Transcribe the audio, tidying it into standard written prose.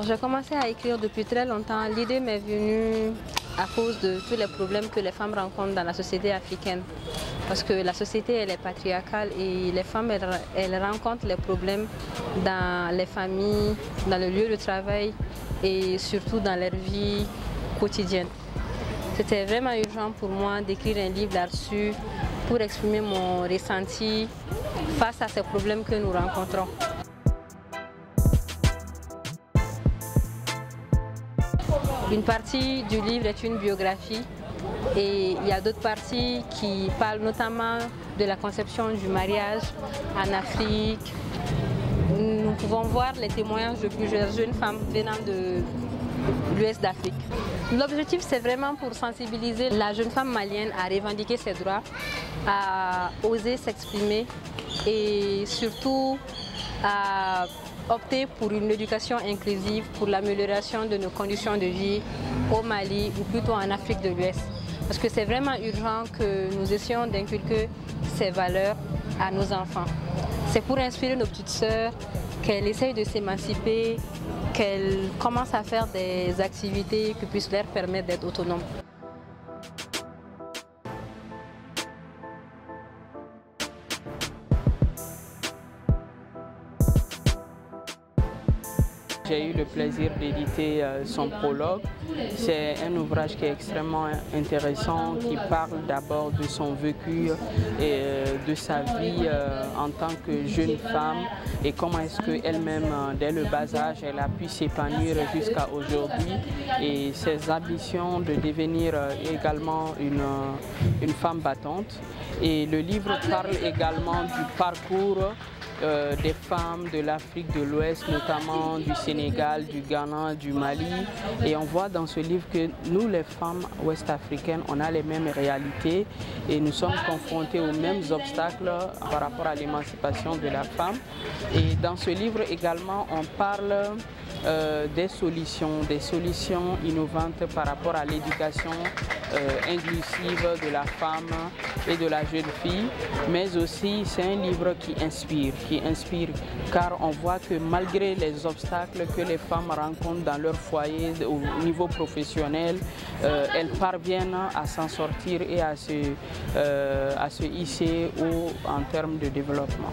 J'ai commencé à écrire depuis très longtemps. L'idée m'est venue à cause de tous les problèmes que les femmes rencontrent dans la société africaine. Parce que la société elle est patriarcale et les femmes elles rencontrent les problèmes dans les familles, dans le lieu de travail et surtout dans leur vie quotidienne. C'était vraiment urgent pour moi d'écrire un livre là-dessus pour exprimer mon ressenti face à ces problèmes que nous rencontrons. Une partie du livre est une biographie et il y a d'autres parties qui parlent notamment de la conception du mariage en Afrique. Nous pouvons voir les témoignages de plusieurs jeunes femmes venant de l'Ouest d'Afrique. L'objectif, c'est vraiment pour sensibiliser la jeune femme malienne à revendiquer ses droits, à oser s'exprimer et surtout à opter pour une éducation inclusive pour l'amélioration de nos conditions de vie au Mali ou plutôt en Afrique de l'Ouest. Parce que c'est vraiment urgent que nous essayons d'inculquer ces valeurs à nos enfants. C'est pour inspirer nos petites sœurs qu'elles essayent de s'émanciper, qu'elles commencent à faire des activités qui puissent leur permettre d'être autonomes. J'ai eu le plaisir d'éditer son prologue. C'est un ouvrage qui est extrêmement intéressant, qui parle d'abord de son vécu et de sa vie en tant que jeune femme et comment est-ce qu'elle-même, dès le bas âge, elle a pu s'épanouir jusqu'à aujourd'hui et ses ambitions de devenir également une femme battante. Et le livre parle également du parcours des femmes de l'Afrique de l'Ouest, notamment du Sénégal, du Ghana, du Mali. Et on voit dans ce livre que nous, les femmes ouest-africaines, on a les mêmes réalités et nous sommes confrontés aux mêmes obstacles par rapport à l'émancipation de la femme. Et dans ce livre également, on parle des solutions innovantes par rapport à l'éducation inclusive de la femme et de la jeune fille, mais aussi c'est un livre qui inspire car on voit que malgré les obstacles que les femmes rencontrent dans leur foyer au niveau professionnel, elles parviennent à s'en sortir et à se hisser haut en termes de développement.